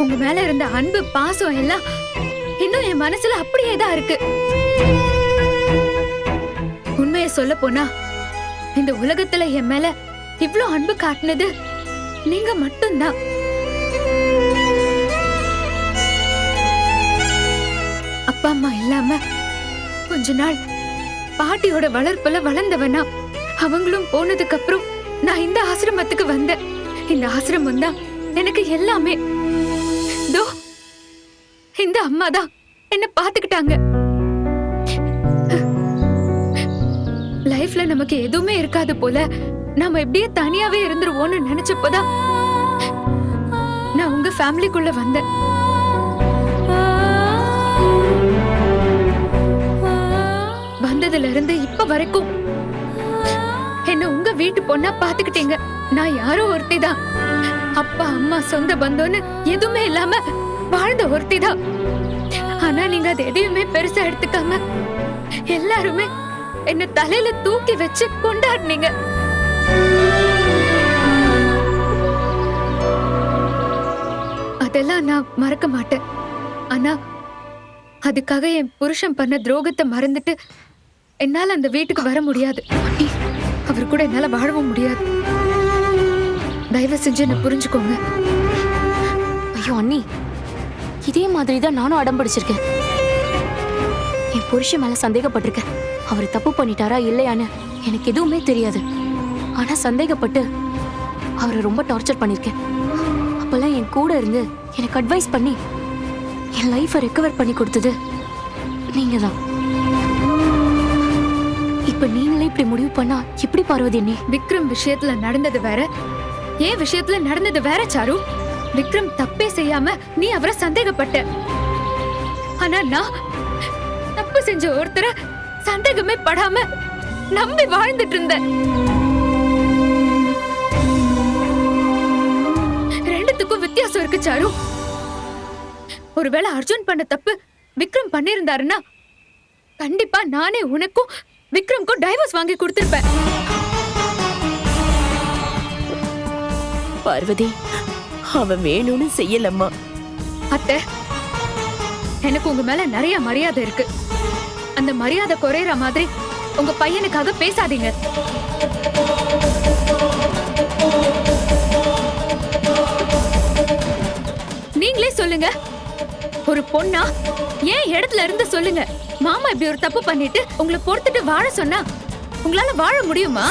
உங்க மேல இருந்த அன்பு பாசம் எல்லாம் இன்னும் என் மனசுல அப்படியே தான் இருக்கு. உண்மையை சொல்ல போனா இந்த உலகத்துல என் மேல இவ்ளோ அன்பு காட்டினது நீங்க மட்டும்தான். அப்பா அம்மா இல்லாம கொஞ்ச நாள் பாட்டியோட வளர்ப்புல வளர்ந்தவனா, அவங்களும் போனதுக்கு அப்புறம் நான் இந்த ஆசிரமத்துக்கு வந்தேன். இந்த ஆசிரமம் தான் எனக்கு எல்லாமே. தோ இந்த அம்மா தான் என்ன பாத்துக்கிட்டாங்க. லைஃப்ல நமக்கு எதுவுமே இருக்காது போல நாம எப்படியே தனியாவே இருந்துருவோம்னு நினைச்சப்போதான் நான் உங்க ஃபேமிலிக்குள்ள வந்தேன். வந்ததுல இருந்து இப்ப வரைக்கும் என்ன உங்க வீட்டு பொண்ணா பாத்துக்கிட்டீங்க. நான் யாரோ ஒருத்தி தான். அப்பா அம்மா சொந்த பந்தம்னு எதுவுமே இல்லாம வாழ்ந்த ஒருத்தி தான். ஆனா நீங்க அது எதையுமே பெருசா எடுத்துக்காம எல்லாருமே என்ன தலையில தூக்கி வச்சு கொண்டாடினீங்க. அதெல்லாம் நான் மறக்க மாட்டேன். ஆனா அதுக்காக என் புருஷன் பண்ண துரோகத்தை மறந்துட்டு என்னால அந்த வீட்டுக்கு வர முடியாது. அவர் கூட என்னால வாழவும் முடியாது. தயவு செஞ்சு என்ன புரிஞ்சுக்கோங்க. ஐயோ அண்ணி, இதே மாதிரி தான் நானும் அடம் பிடிச்சிருக்கேன். என் புருஷன் மேல சந்தேகப்பட்டிருக்கேன். அவர் தப்பு பண்ணிட்டாரா இல்லையான்னு எனக்கு எதுவுமே தெரியாது. ஆனா சந்தேகப்பட்டு அவரை ரொம்ப டார்ச்சர் பண்ணிருக்கேன். அப்பெல்லாம் என் கூட இருந்து எனக்கு அட்வைஸ் பண்ணி என் லைஃபை ரெக்கவர் பண்ணி கொடுத்தது நீங்க தான். இப்ப நீங்களே இப்படி முடிவு பண்ணா எப்படி பார்வதி அண்ணி? விக்ரம் விஷயத்துல நடந்தது வேற, ஏன் விஷயத்துல நடந்தது வேற சாரு. விக்ரம் தப்பே செய்யாம நீ அவரை சந்தேகப்பட்ட. ஆனா நான் தப்பு செஞ்ச ஒருத்தரை சந்தேகமே படாம நம்பி வாழ்ந்துட்டு இருந்தேன். ரெண்டுத்துக்கும் வித்தியாசம் இருக்கு சாரு. ஒருவேளை அர்ஜுன் பண்ண தப்பு விக்ரம் பண்ணிருந்தாருன்னா கண்டிப்பா நானே உனக்கும் விக்ரம்க்கும் டைவர்ஸ் வாங்கி கொடுத்திருப்பேன். பார்வதி, அவன் வேணும்னு செய்யலம்மா. அத்தை, எனக்கு உங்க மேல நிறைய மரியாதை இருக்கு. அந்த மரியாதை குறையற மாதிரி உங்க பையனுக்காக பேசாதீங்க. நீங்களே சொல்லுங்க, ஒரு பொண்ணா ஏன் இடத்துல இருந்து சொல்லுங்க. மாமா இப்படி ஒரு தப்பு பண்ணிட்டு உங்களை பொறுத்துட்டு வாழ சொன்னா உங்களால வாழ முடியுமா?